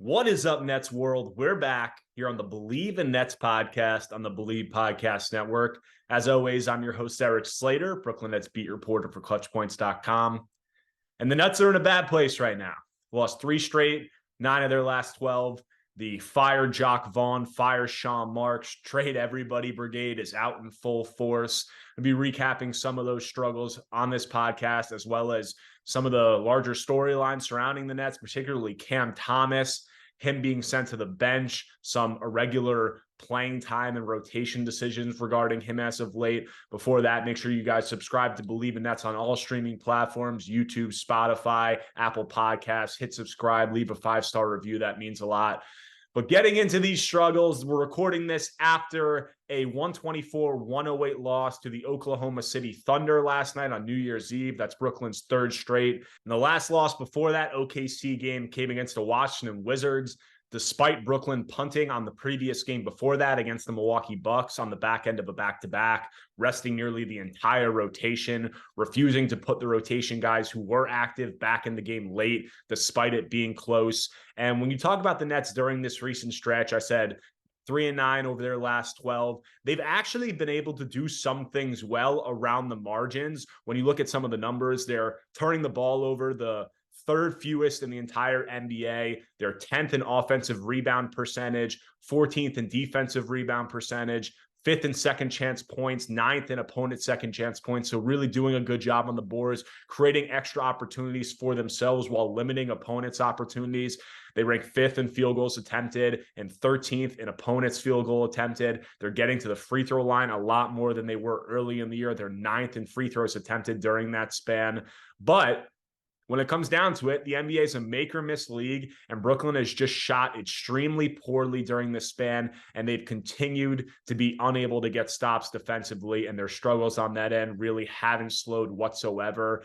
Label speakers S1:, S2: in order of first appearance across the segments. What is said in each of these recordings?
S1: What is up, Nets world? We're back here on the Believe in Nets podcast on the Believe Podcast Network. As always, I'm your host, Erik Slater, Brooklyn Nets beat reporter for ClutchPoints.com. And the Nets are in a bad place right now. Lost 3 straight, 9 of their last 12. The fire Jock Vaughn, fire Sean Marks, trade everybody brigade is out in full force. I'll be recapping some of those struggles on this podcast, as well as some of the larger storylines surrounding the Nets, particularly Cam Thomas, him being sent to the bench, some irregular playing time and rotation decisions regarding him as of late. Before that, make sure you guys subscribe to Believe in Nets on all streaming platforms, YouTube, Spotify, Apple Podcasts. Hit subscribe, leave a 5-star review. That means a lot. But getting into these struggles, we're recording this after a 124-108 loss to the Oklahoma City Thunder last night on New Year's Eve. That's Brooklyn's 3rd straight. And the last loss before that OKC game came against the Washington Wizards, despite Brooklyn punting on the previous game before that against the Milwaukee Bucks on the back end of a back-to-back, resting nearly the entire rotation, refusing to put the rotation guys who were active back in the game late, despite it being close. And when you talk about the Nets during this recent stretch, I said 3-9 over their last 12. They've actually been able to do some things well around the margins. When you look at some of the numbers, they're turning the ball over the 3rd fewest in the entire NBA. They're 10th in offensive rebound percentage, 14th in defensive rebound percentage, 5th in second chance points, 9th in opponent second chance points. So really doing a good job on the boards, creating extra opportunities for themselves while limiting opponents' opportunities. They rank 5th in field goals attempted and 13th in opponents' field goal attempted. They're getting to the free throw line a lot more than they were early in the year. They're 9th in free throws attempted during that span. But when it comes down to it, the NBA is a make or miss league, and Brooklyn has just shot extremely poorly during this span, and they've continued to be unable to get stops defensively, and their struggles on that end really haven't slowed whatsoever.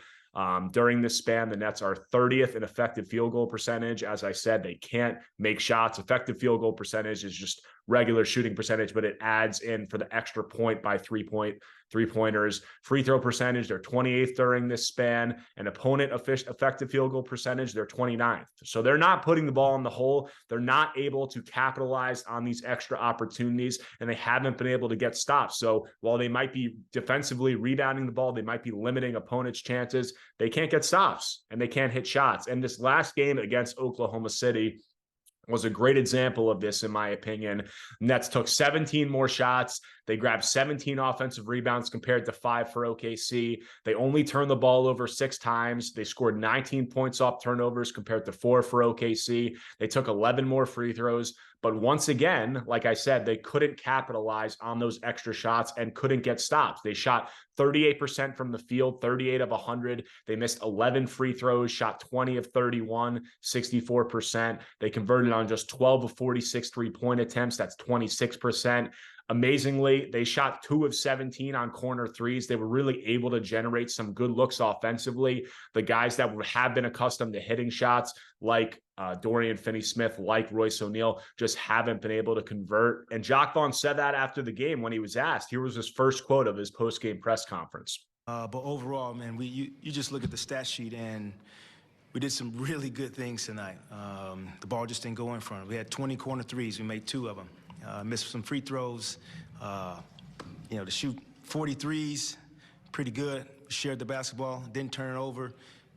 S1: During this span, the Nets are 30th in effective field goal percentage. As I said, they can't make shots. Effective field goal percentage is just regular shooting percentage, but it adds in for the extra point by three-pointers. Free throw percentage, they're 28th during this span. And opponent effective field goal percentage, they're 29th. So they're not putting the ball in the hole. They're not able to capitalize on these extra opportunities, and they haven't been able to get stops. So while they might be defensively rebounding the ball, they might be limiting opponents' chances. They can't get stops, and they can't hit shots. And this last game against Oklahoma City was a great example of this, in my opinion. Nets took 17 more shots. They grabbed 17 offensive rebounds compared to 5 for OKC. They only turned the ball over 6 times. They scored 19 points off turnovers compared to 4 for OKC. They took 11 more free throws. But once again, like I said, they couldn't capitalize on those extra shots and couldn't get stops. They shot 38% from the field, 38 of 100. They missed 11 free throws, shot 20 of 31, 64%. They converted on just 12 of 46 three-point attempts. That's 26%. Amazingly, they shot 2 of 17 on corner threes. They were really able to generate some good looks offensively. The guys that have been accustomed to hitting shots, like Dorian Finney-Smith, like Royce O'Neal, just haven't been able to convert. And Jock Vaughn said that after the game when he was asked. Here was his first quote of his post-game press conference.
S2: But overall, man, you just look at the stat sheet, and we did some really good things tonight. The ball just didn't go in front. We had 20 corner threes. We made 2 of them. Missed some free throws. To shoot 43s, pretty good. Shared the basketball, didn't turn it over.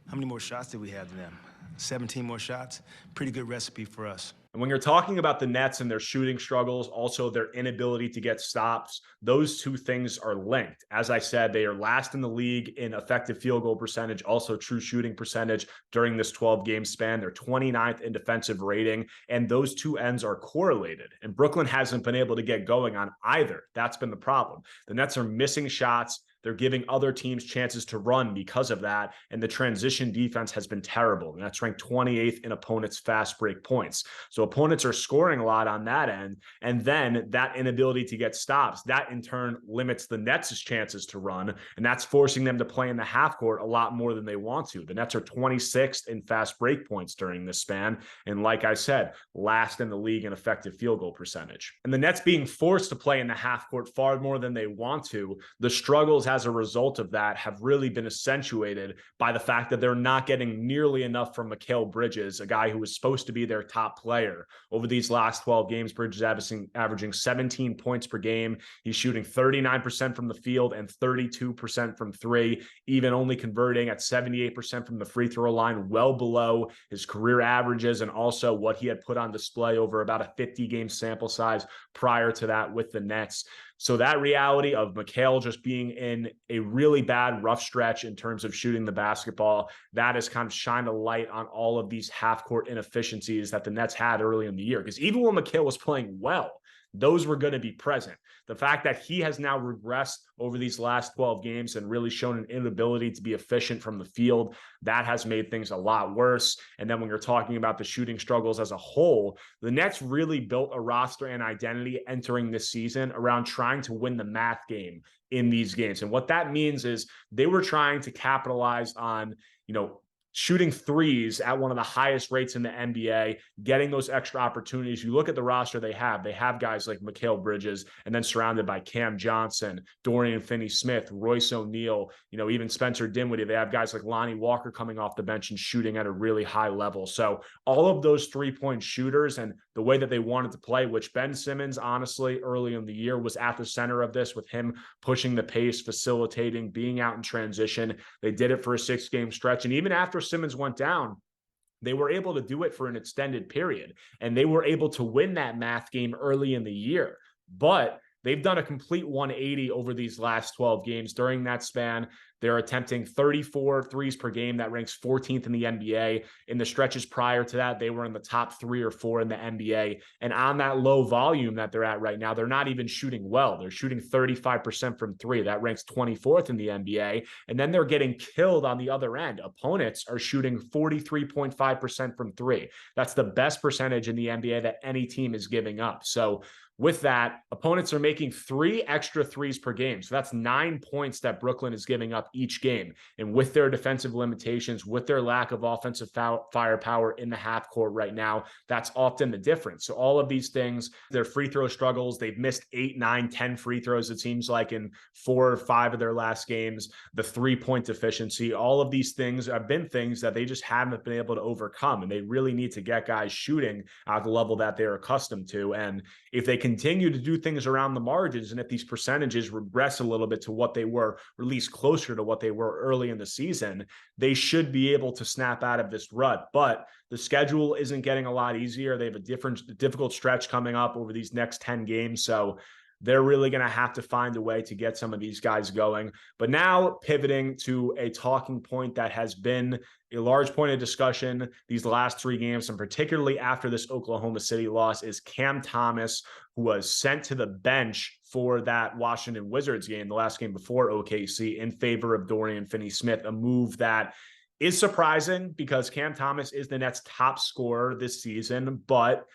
S2: How many more shots did we have than them? 17 more shots. Pretty good recipe for us.
S1: And when you're talking about the Nets and their shooting struggles, also their inability to get stops, those two things are linked. As I said, they are last in the league in effective field goal percentage, also true shooting percentage during this 12-game span. They're 29th in defensive rating, and those two ends are correlated. And Brooklyn hasn't been able to get going on either. That's been the problem. The Nets are missing shots. They're giving other teams chances to run because of that, and the transition defense has been terrible, and that's ranked 28th in opponents' fast break points. So opponents are scoring a lot on that end, and then that inability to get stops, that in turn limits the Nets' chances to run, and that's forcing them to play in the half court a lot more than they want to. The Nets are 26th in fast break points during this span, and like I said, last in the league in effective field goal percentage. And the Nets being forced to play in the half court far more than they want to, the struggles as a result of that have really been accentuated by the fact that they're not getting nearly enough from Mikal Bridges, a guy who was supposed to be their top player. Over these last 12 games, Bridges averaging 17 points per game. He's shooting 39% from the field and 32% from three, even only converting at 78% from the free throw line, well below his career averages and also what he had put on display over about a 50-game sample size prior to that with the Nets. So that reality of Mikal just being in a really bad rough stretch in terms of shooting the basketball, that has kind of shined a light on all of these half-court inefficiencies that the Nets had early in the year. Because even when Mikal was playing well, those were going to be present. The fact that he has now regressed over these last 12 games and really shown an inability to be efficient from the field, that has made things a lot worse. And then when you're talking about the shooting struggles as a whole, the Nets really built a roster and identity entering this season around trying to win the math game in these games. And what that means is they were trying to capitalize on, shooting threes at one of the highest rates in the NBA, getting those extra opportunities. You look at the roster they have guys like Mikal Bridges, and then surrounded by Cam Johnson, Dorian Finney-Smith, Royce O'Neal, even Spencer Dinwiddie. They have guys like Lonnie Walker coming off the bench and shooting at a really high level. So all of those three-point shooters and the way that they wanted to play, which Ben Simmons, honestly, early in the year was at the center of this with him pushing the pace, facilitating, being out in transition. They did it for a 6-game stretch. And even after Simmons went down, they were able to do it for an extended period, and they were able to win that math game early in the year. But they've done a complete 180 over these last 12 games. During that span, they're attempting 34 threes per game. That ranks 14th in the NBA. In the stretches prior to that, they were in the top 3 or 4 in the NBA. And on that low volume that they're at right now, they're not even shooting well. They're shooting 35% from three. That ranks 24th in the NBA. And then they're getting killed on the other end. Opponents are shooting 43.5% from three. That's the best percentage in the NBA that any team is giving up. So with that, opponents are making 3 extra threes per game. So that's 9 points that Brooklyn is giving up each game. And with their defensive limitations, with their lack of offensive firepower in the half court right now, that's often the difference. So all of these things, their free throw struggles, they've missed 8, 9, 10 free throws, it seems like, in 4 or 5 of their last games. The 3-point deficiency, all of these things have been things that they just haven't been able to overcome. And they really need to get guys shooting at the level that they're accustomed to. And if they continue to do things around the margins, and if these percentages regress a little bit to what they were, or at least closer to what they were early in the season, they should be able to snap out of this rut. But the schedule isn't getting a lot easier. They have a difficult stretch coming up over these next 10 games. So they're really going to have to find a way to get some of these guys going. But now pivoting to a talking point that has been a large point of discussion these last 3 games, and particularly after this Oklahoma City loss, is Cam Thomas, who was sent to the bench for that Washington Wizards game, the last game before OKC, in favor of Dorian Finney-Smith, a move that is surprising because Cam Thomas is the Nets' top scorer this season, but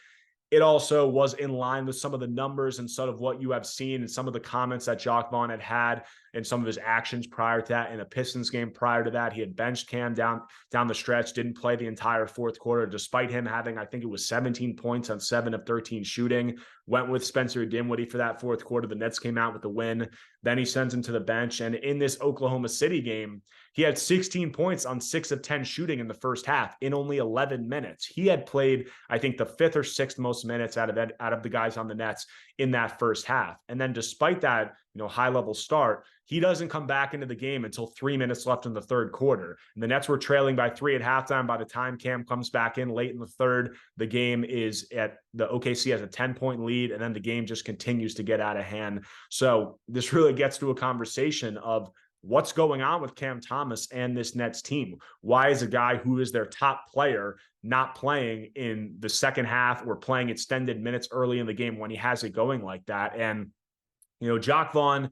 S1: it also was in line with some of the numbers and sort of what you have seen and some of the comments that Dwyane had and some of his actions prior to that. In a Pistons game prior to that, he had benched Cam down the stretch, didn't play the entire fourth quarter, despite him having, I think it was 17 points on 7 of 13 shooting. Went with Spencer Dinwiddie for that fourth quarter. The Nets came out with the win. Then he sends him to the bench. And in this Oklahoma City game, he had 16 points on 6 of 10 shooting in the first half in only 11 minutes. He had played, I think, the 5th or 6th most minutes out of the guys on the Nets in that first half. And then despite that, high-level start, he doesn't come back into the game until 3 minutes left in the third quarter. And the Nets were trailing by 3 at halftime. By the time Cam comes back in late in the third, the game is at the OKC has a 10-point lead, and then the game just continues to get out of hand. So this really gets to a conversation of what's going on with Cam Thomas and this Nets team. Why is a guy who is their top player not playing in the second half or playing extended minutes early in the game when he has it going like that? And Dwyane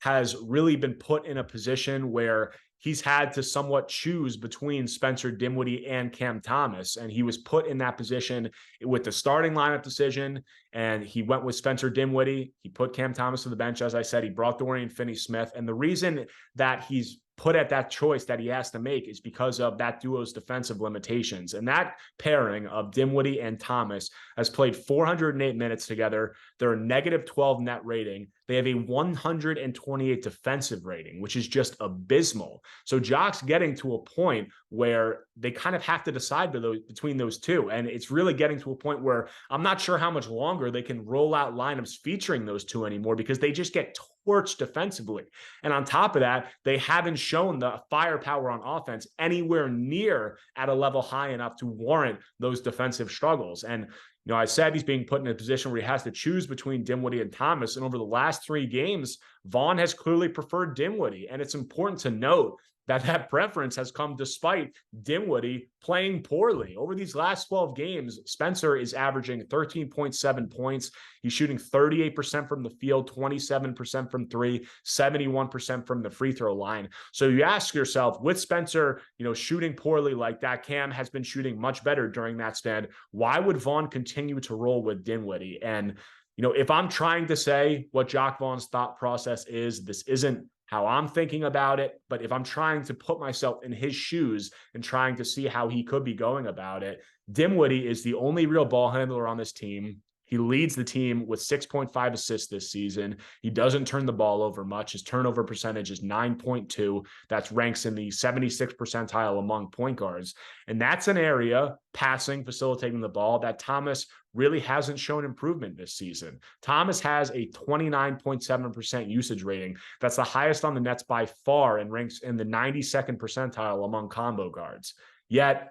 S1: has really been put in a position where he's had to somewhat choose between Spencer Dinwiddie and Cam Thomas. And he was put in that position with the starting lineup decision, and he went with Spencer Dinwiddie. He put Cam Thomas to the bench. As I said, he brought Dorian Finney-Smith. And the reason that he's put at that choice that he has to make is because of that duo's defensive limitations. And that pairing of Dinwiddie and Thomas has played 408 minutes together. They're a negative 12 net rating. They have a 128 defensive rating, which is just abysmal. So Jock's getting to a point where they kind of have to decide between those two. And it's really getting to a point where I'm not sure how much longer they can roll out lineups featuring those two anymore, because they just get torched defensively. And on top of that, they haven't shown the firepower on offense anywhere near at a level high enough to warrant those defensive struggles. And I said he's being put in a position where he has to choose between Dinwiddie and Thomas. And over the last 3 games, Vaughn has clearly preferred Dinwiddie. And it's important to note that preference has come despite Dinwiddie playing poorly. Over these last 12 games, Spencer is averaging 13.7 points. He's shooting 38% from the field, 27% from 3, 71% from the free throw line. So you ask yourself, with Spencer, shooting poorly like that, Cam has been shooting much better during that span. Why would Vaughn continue to roll with Dinwiddie? And, if I'm trying to say what Jacque Vaughn's thought process is, this isn't how I'm thinking about it, but if I'm trying to put myself in his shoes and trying to see how he could be going about it, Dinwiddie is the only real ball handler on this team. He leads the team with 6.5 assists this season. He doesn't turn the ball over much. His turnover percentage is 9.2. That ranks in the 76th percentile among point guards. And that's an area, passing, facilitating the ball, that Thomas really hasn't shown improvement this season. Thomas has a 29.7% usage rating. That's the highest on the Nets by far and ranks in the 92nd percentile among combo guards. Yet,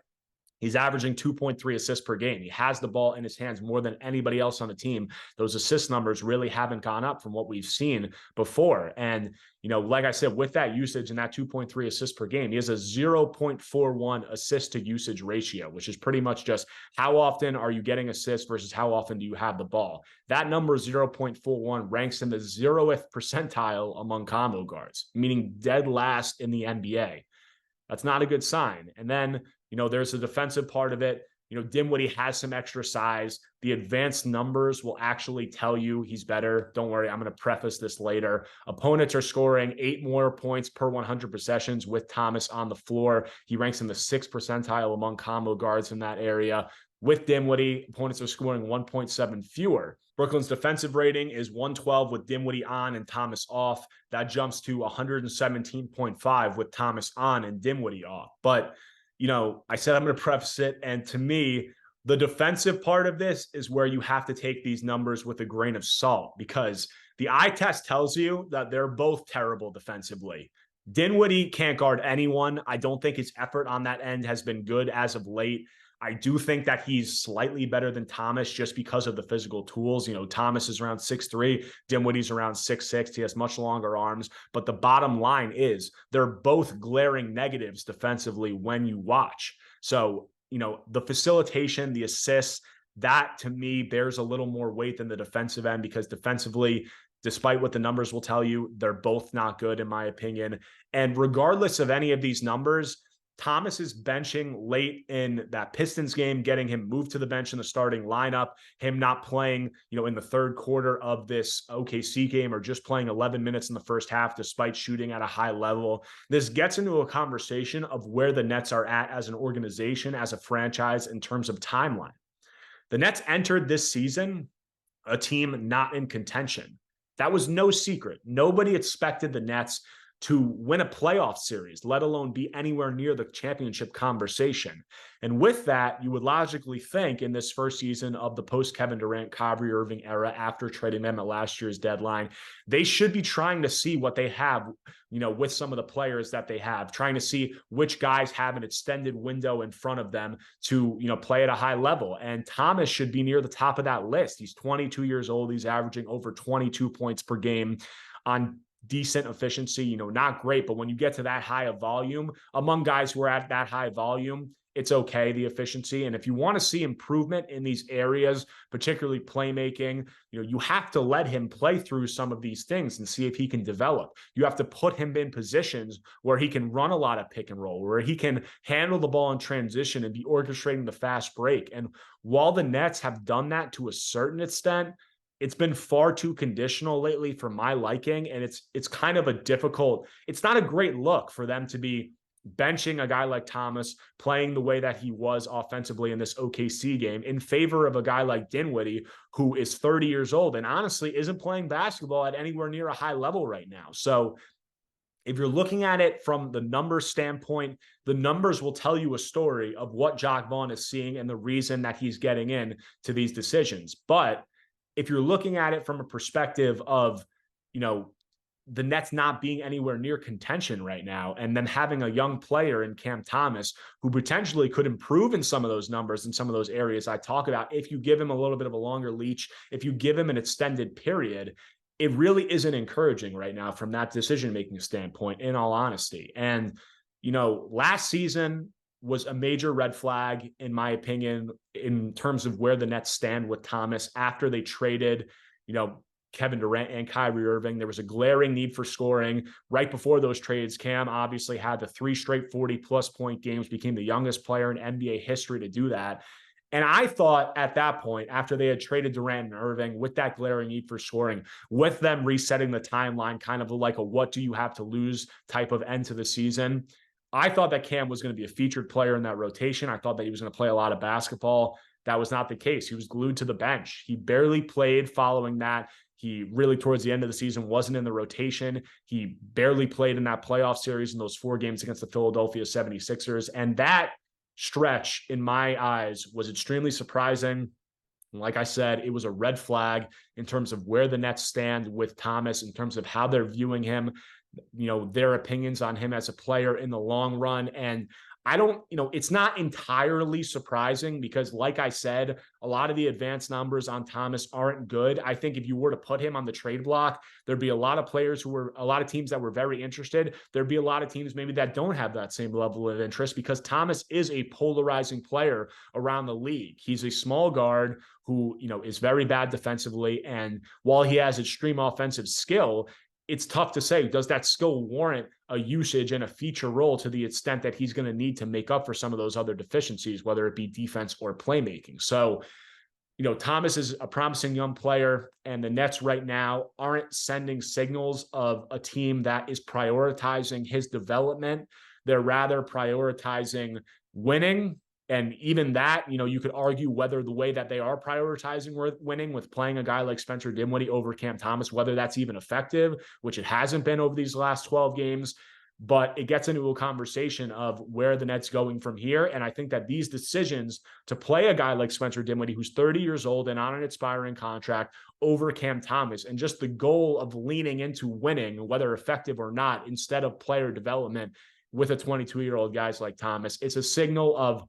S1: he's averaging 2.3 assists per game. He has the ball in his hands more than anybody else on the team. Those assist numbers really haven't gone up from what we've seen before. And, like I said, with that usage and that 2.3 assists per game, he has a 0.41 assist to usage ratio, which is pretty much just how often are you getting assists versus how often do you have the ball. That number, 0.41, ranks in the 0th percentile among combo guards, meaning dead last in the NBA. That's not a good sign. And then, there's the defensive part of it. Dinwiddie has some extra size. The advanced numbers will actually tell you he's better. Don't worry, I'm going to preface this later. Opponents are scoring 8 more points per 100 possessions with Thomas on the floor. He ranks in the 6th percentile among combo guards in that area. With Dinwiddie, opponents are scoring 1.7 fewer. Brooklyn's defensive rating is 112 with Dinwiddie on and Thomas off. That jumps to 117.5 with Thomas on and Dinwiddie off. But I said I'm going to preface it. And to me, the defensive part of this is where you have to take these numbers with a grain of salt, because the eye test tells you that they're both terrible defensively. Dinwiddie can't guard anyone. I don't think his effort on that end has been good as of late. I do think that he's slightly better than Thomas just because of the physical tools. Thomas is around 6'3", Dinwiddie's around 6'6". He has much longer arms. But the bottom line is they're both glaring negatives defensively when you watch. So, the facilitation, the assists, that to me bears a little more weight than the defensive end, because defensively, despite what the numbers will tell you, they're both not good in my opinion. And regardless of any of these numbers, Thomas is benching late in that Pistons game, getting him moved to the bench in the starting lineup, him not playing, in the third quarter of this OKC game, or just playing 11 minutes in the first half, despite shooting at a high level. This gets into a conversation of where the Nets are at as an organization, as a franchise, in terms of timeline. The Nets entered this season a team not in contention. That was no secret. Nobody expected the Nets to win a playoff series, let alone be anywhere near the championship conversation. And with that, you would logically think in this first season of the post-Kevin Durant, Kyrie Irving era, after trading them at last year's deadline, they should be trying to see what they have, with some of the players that they have, trying to see which guys have an extended window in front of them to, play at a high level. And Thomas should be near the top of that list. He's 22 years old. He's averaging over 22 points per game on decent efficiency, not great, but when you get to that high of volume, among guys who are at that high volume, it's okay, the efficiency. And if you want to see improvement in these areas, particularly playmaking, you have to let him play through some of these things and see if he can develop. You have to put him in positions where he can run a lot of pick and roll, where he can handle the ball in transition and be orchestrating the fast break. And while the Nets have done that to a certain extent, it's been far too conditional lately for my liking. And it's kind of it's not a great look for them to be benching a guy like Thomas, playing the way that he was offensively in this OKC game in favor of a guy like Dinwiddie, who is 30 years old and honestly isn't playing basketball at anywhere near a high level right now. So if you're looking at it from the numbers standpoint, the numbers will tell you a story of what Jacque Vaughn is seeing and the reason that he's getting in to these decisions. But if you're looking at it from a perspective of, the Nets not being anywhere near contention right now, and then having a young player in Cam Thomas who potentially could improve in some of those numbers in some of those areas I talk about, if you give him a little bit of a longer leash, if you give him an extended period, it really isn't encouraging right now from that decision-making standpoint, in all honesty. And, last season was a major red flag, in my opinion, in terms of where the Nets stand with Thomas after they traded, Kevin Durant and Kyrie Irving. There was a glaring need for scoring. Right before those trades, Cam obviously had the 3 straight 40-plus point games, became the youngest player in NBA history to do that. And I thought at that point, after they had traded Durant and Irving with that glaring need for scoring, with them resetting the timeline, kind of like a what do you have to lose type of end to the season, I thought that Cam was going to be a featured player in that rotation. I thought that he was going to play a lot of basketball. That was not the case. He was glued to the bench. He barely played following that. He really, towards the end of the season, wasn't in the rotation. He barely played in that playoff series in those 4 games against the Philadelphia 76ers. And that stretch, in my eyes, was extremely surprising. And like I said, it was a red flag in terms of where the Nets stand with Thomas, in terms of how they're viewing him, their opinions on him as a player in the long run. And it's not entirely surprising because, like I said, a lot of the advanced numbers on Thomas aren't good. I think if you were to put him on the trade block, there'd be a lot of teams that were very interested. There'd be a lot of teams maybe that don't have that same level of interest because Thomas is a polarizing player around the league. He's a small guard who, is very bad defensively. And while he has extreme offensive skill, it's tough to say, does that skill warrant a usage and a feature role to the extent that he's going to need to make up for some of those other deficiencies, whether it be defense or playmaking? So, Thomas is a promising young player, and the Nets right now aren't sending signals of a team that is prioritizing his development. They're rather prioritizing winning. And even that, you could argue whether the way that they are prioritizing winning with playing a guy like Spencer Dinwiddie over Cam Thomas, whether that's even effective, which it hasn't been over these last 12 games. But it gets into a conversation of where the Nets going from here. And I think that these decisions to play a guy like Spencer Dinwiddie, who's 30 years old and on an expiring contract, over Cam Thomas, and just the goal of leaning into winning, whether effective or not, instead of player development with a 22-year-old guys like Thomas, it's a signal of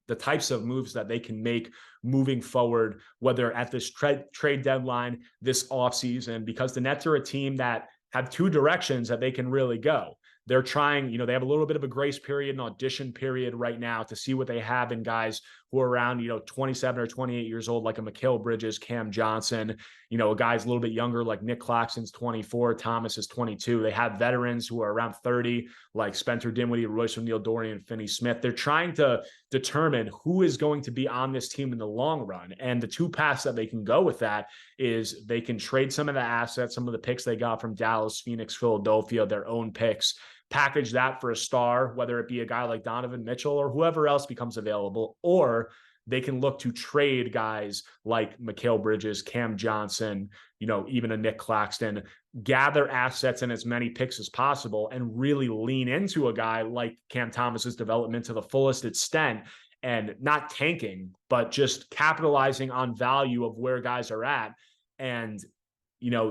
S1: the types of moves that they can make moving forward, whether at this trade deadline, this offseason, because the Nets are a team that have 2 directions that they can really go. They're trying, they have a little bit of a grace period, an audition period right now to see what they have in guys who are around, 27 or 28 years old, like a Mikal Bridges, Cam Johnson, a guy's a little bit younger, like Nick Claxton's 24, Thomas is 22. They have veterans who are around 30, like Spencer Dinwiddie, Royce O'Neal-Dorian, Finney Smith. They're trying to determine who is going to be on this team in the long run. And the 2 paths that they can go with that is they can trade some of the assets, some of the picks they got from Dallas, Phoenix, Philadelphia, their own picks, package that for a star, whether it be a guy like Donovan Mitchell or whoever else becomes available, or they can look to trade guys like Mikal Bridges, Cam Johnson, even a Nick Claxton, gather assets and as many picks as possible and really lean into a guy like Cam Thomas's development to the fullest extent, and not tanking, but just capitalizing on value of where guys are at. And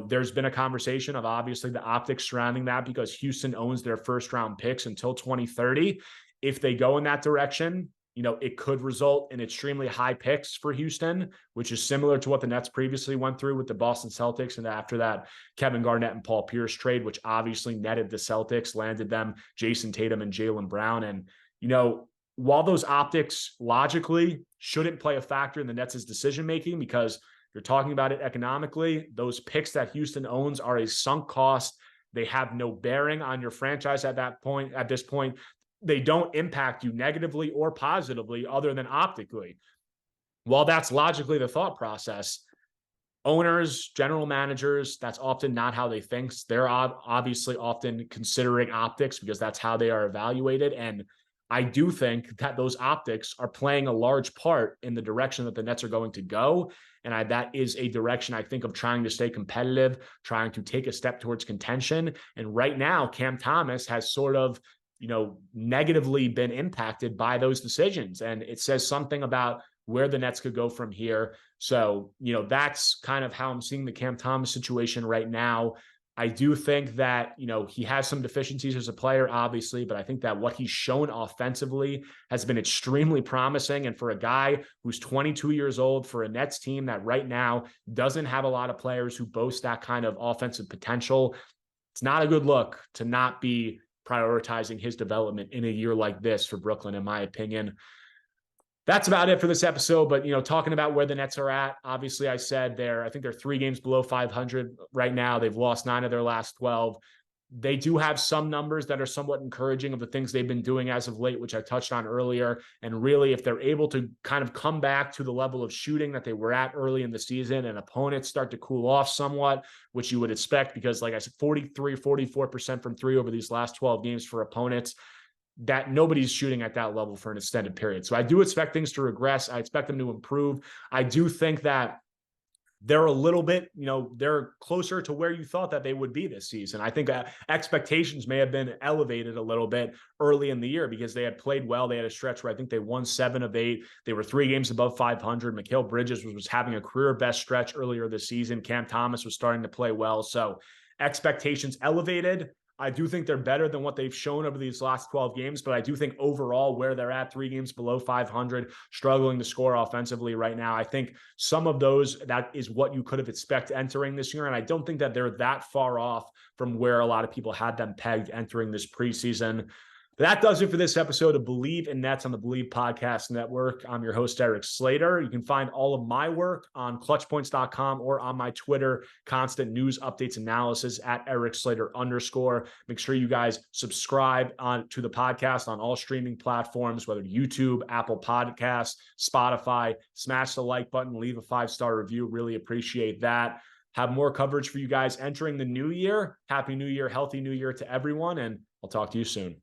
S1: there's been a conversation of obviously the optics surrounding that because Houston owns their first round picks until 2030. If they go in that direction, it could result in extremely high picks for Houston, which is similar to what the Nets previously went through with the Boston Celtics. And after that, Kevin Garnett and Paul Pierce trade, which obviously netted the Celtics, landed them Jason Tatum and Jaylen Brown. And, while those optics logically shouldn't play a factor in the Nets' decision-making, because you're talking about it economically, those picks that Houston owns are a sunk cost. They have no bearing on your franchise at this point. They don't impact you negatively or positively other than optically. While that's logically the thought process, Owners, general managers, that's often not how they think. They're obviously often considering optics because that's how they are evaluated. And I do think that those optics are playing a large part in the direction that the Nets are going to go. And that is a direction I think of trying to stay competitive, trying to take a step towards contention. And right now, Cam Thomas has sort of, negatively been impacted by those decisions. And it says something about where the Nets could go from here. So, that's kind of how I'm seeing the Cam Thomas situation right now. I do think that, he has some deficiencies as a player, obviously, but I think that what he's shown offensively has been extremely promising. And for a guy who's 22 years old, for a Nets team that right now doesn't have a lot of players who boast that kind of offensive potential, it's not a good look to not be prioritizing his development in a year like this for Brooklyn, in my opinion. That's about it for this episode. But, talking about where the Nets are at, obviously I said I think they're 3 games below 500 right now. They've lost 9 of their last 12. They do have some numbers that are somewhat encouraging of the things they've been doing as of late, which I touched on earlier. And really, if they're able to kind of come back to the level of shooting that they were at early in the season and opponents start to cool off somewhat, which you would expect, because like I said, 44% from 3 over these last 12 games for opponents, that nobody's shooting at that level for an extended period. So I do expect things to regress. I expect them to improve. I do think that they're a little bit, they're closer to where you thought that they would be this season. I think expectations may have been elevated a little bit early in the year because they had played well. They had a stretch where I think they won 7 of 8. They were 3 games above 500. Mikal Bridges was having a career best stretch earlier this season. Cam Thomas was starting to play well. So expectations elevated. I do think they're better than what they've shown over these last 12 games, but I do think overall where they're at, 3 games below 500, struggling to score offensively right now, I think some of those, that is what you could have expected entering this year. And I don't think that they're that far off from where a lot of people had them pegged entering this preseason. That does it for this episode of Believe in Nets on the Believe Podcast Network. I'm your host, Erik Slater. You can find all of my work on clutchpoints.com or on my Twitter, constant news, updates, analysis at Erik Slater _. Make sure you guys subscribe to the podcast on all streaming platforms, whether YouTube, Apple Podcasts, Spotify. Smash the like button, leave a 5-star review. Really appreciate that. Have more coverage for you guys entering the new year. Happy New Year, healthy New Year to everyone, and I'll talk to you soon.